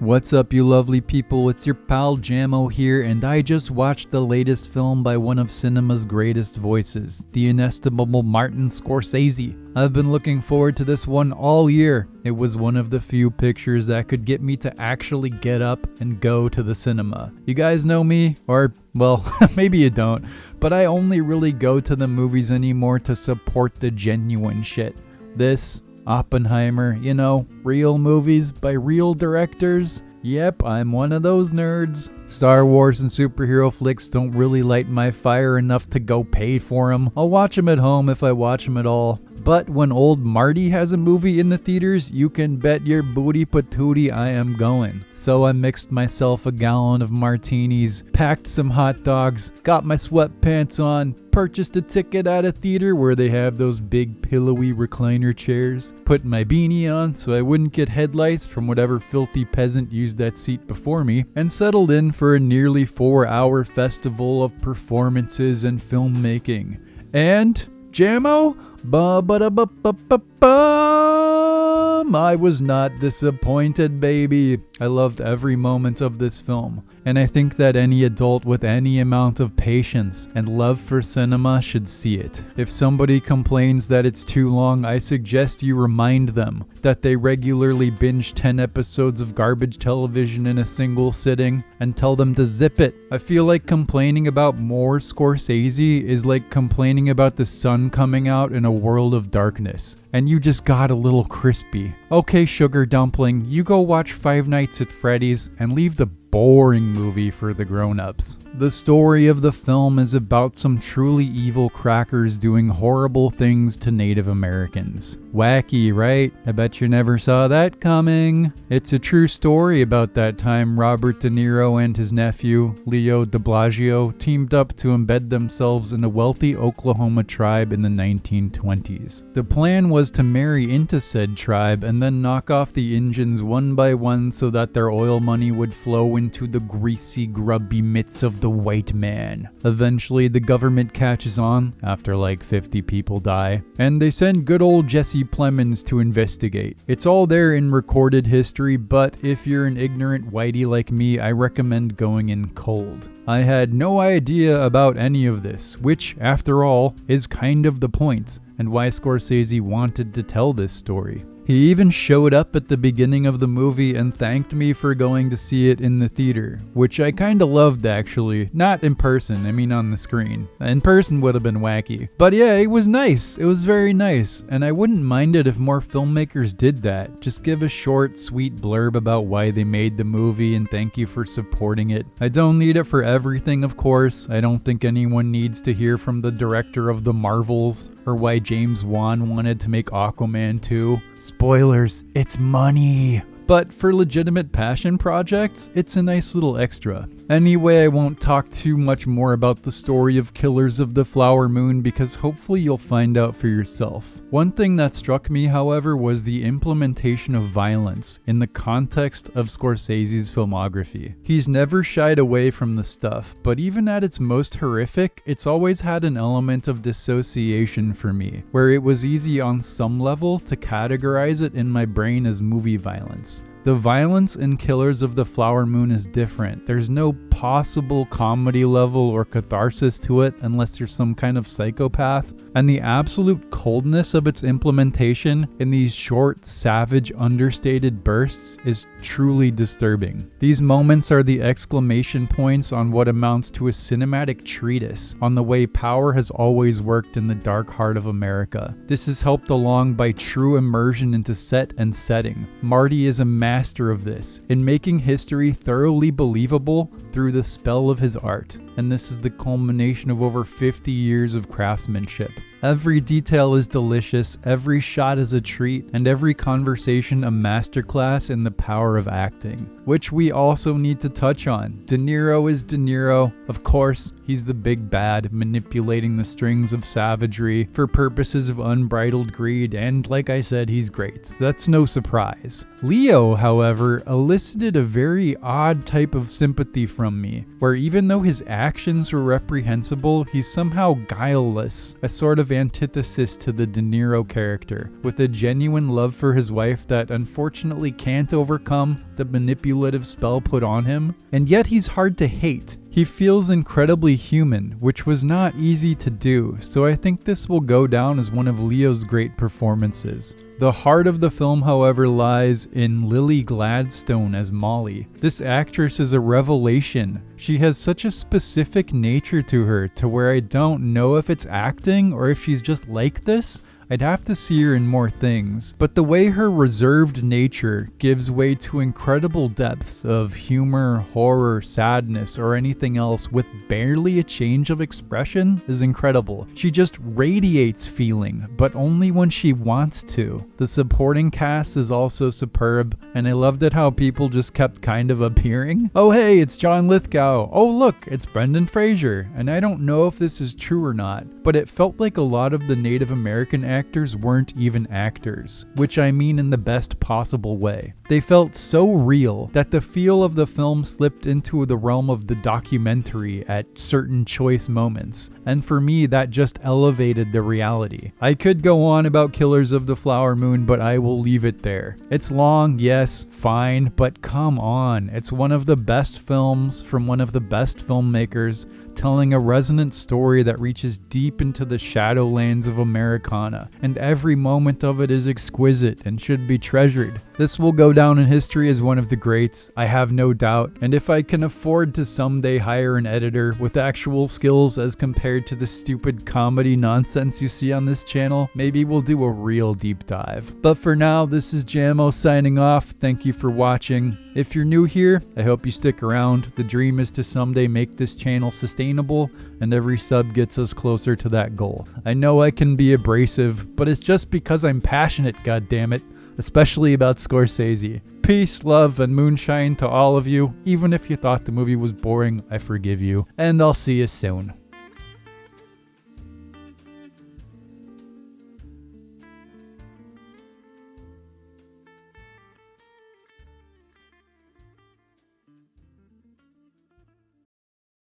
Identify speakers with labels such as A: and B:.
A: What's up, you lovely people? It's your pal Jammo here, and I just watched the latest film by one of cinema's greatest voices, the inestimable Martin Scorsese. I've been looking forward to this one all year. It was one of the few pictures that could get me to actually get up and go to the cinema. You guys know me, or, well, maybe you don't, but I only really go to the movies anymore to support the genuine shit. This, Oppenheimer, you know, real movies by real directors. Yep, I'm one of those nerds. Star Wars and superhero flicks don't really light my fire enough to go pay for them. I'll watch them at home if I watch them at all. But when old Marty has a movie in the theaters, you can bet your booty patootie I am going. So I mixed myself a gallon of martinis, packed some hot dogs, got my sweatpants on, purchased a ticket at a theater where they have those big pillowy recliner chairs, put my beanie on so I wouldn't get headlights from whatever filthy peasant used that seat before me, and settled in for a nearly 4-hour festival of performances and filmmaking. And Jammo? I was not disappointed, baby. I loved every moment of this film, and I think that any adult with any amount of patience and love for cinema should see it. If somebody complains that it's too long, I suggest you remind them that they regularly binge 10 episodes of garbage television in a single sitting, and tell them to zip it. I feel like complaining about more Scorsese is like complaining about the sun coming out in a world of darkness, and you just got a little crispy. Okay, sugar dumpling, you go watch Five Nights at Freddy's and leave the boring movie for the grown-ups. The story of the film is about some truly evil crackers doing horrible things to Native Americans. Wacky, right? I bet you never saw that coming. It's a true story about that time Robert De Niro and his nephew, Leo de Blasio, teamed up to embed themselves in a wealthy Oklahoma tribe in the 1920s. The plan was to marry into said tribe and then knock off the Injuns one by one so that their oil money would flow into the greasy, grubby mitts of the white man. Eventually, the government catches on, after like 50 people die, and they send good old Jesse Plemons to investigate. It's all there in recorded history, but if you're an ignorant whitey like me, I recommend going in cold. I had no idea about any of this, which, after all, is kind of the point, and why Scorsese wanted to tell this story. He even showed up at the beginning of the movie and thanked me for going to see it in the theater, which I kinda loved actually. Not in person, I mean on the screen. In person would have been wacky. But yeah, it was nice. It was very nice. And I wouldn't mind it if more filmmakers did that. Just give a short, sweet blurb about why they made the movie and thank you for supporting it. I don't need it for everything, of course. I don't think anyone needs to hear from the director of The Marvels or why James Wan wanted to make Aquaman 2. Spoilers, it's money. But for legitimate passion projects, it's a nice little extra. Anyway, I won't talk too much more about the story of Killers of the Flower Moon because hopefully you'll find out for yourself. One thing that struck me, however, was the implementation of violence in the context of Scorsese's filmography. He's never shied away from the stuff, but even at its most horrific, it's always had an element of dissociation for me, where it was easy on some level to categorize it in my brain as movie violence. The violence in Killers of the Flower Moon is different. There's no possible comedy level or catharsis to it unless you're some kind of psychopath, and the absolute coldness of its implementation in these short, savage, understated bursts is truly disturbing. These moments are the exclamation points on what amounts to a cinematic treatise on the way power has always worked in the dark heart of America. This is helped along by true immersion into set and setting. Marty is a master of this, in making history thoroughly believable through the spell of his art, and this is the culmination of over 50 years of craftsmanship. Every detail is delicious, every shot is a treat, and every conversation a masterclass in the power of acting, which we also need to touch on. De Niro is De Niro. Of course, he's the big bad, manipulating the strings of savagery for purposes of unbridled greed, and like I said, he's great. That's no surprise. Leo, however, elicited a very odd type of sympathy from me, where even though his actions were reprehensible, he's somehow guileless, a sort of antithesis to the De Niro character, with a genuine love for his wife that unfortunately can't overcome the manipulative spell put on him. And yet he's hard to hate. He feels incredibly human, which was not easy to do, so I think this will go down as one of Leo's great performances. The heart of the film, however, lies in Lily Gladstone as Molly. This actress is a revelation. She has such a specific nature to her to where I don't know if it's acting or if she's just like this. I'd have to see her in more things, but the way her reserved nature gives way to incredible depths of humor, horror, sadness, or anything else with barely a change of expression is incredible. She just radiates feeling, but only when she wants to. The supporting cast is also superb, and I loved it how people just kept kind of appearing. Oh hey, it's John Lithgow. Oh look, it's Brendan Fraser. And I don't know if this is true or not, but it felt like a lot of the Native American actors weren't even actors, which I mean in the best possible way. They felt so real that the feel of the film slipped into the realm of the documentary at certain choice moments, and for me that just elevated the reality. I could go on about Killers of the Flower Moon, but I will leave it there. It's long, yes, fine, but come on. It's one of the best films from one of the best filmmakers, telling a resonant story that reaches deep into the shadowlands of Americana, and every moment of it is exquisite and should be treasured. This will go down in history as one of the greats, I have no doubt, and if I can afford to someday hire an editor with actual skills as compared to the stupid comedy nonsense you see on this channel, maybe we'll do a real deep dive. But for now, this is Jammo signing off. Thank you for watching. If you're new here, I hope you stick around. The dream is to someday make this channel sustainable, and every sub gets us closer to that goal. I know I can be abrasive, but it's just because I'm passionate, goddammit, especially about Scorsese. Peace, love, and moonshine to all of you. Even if you thought the movie was boring, I forgive you, and I'll see you soon.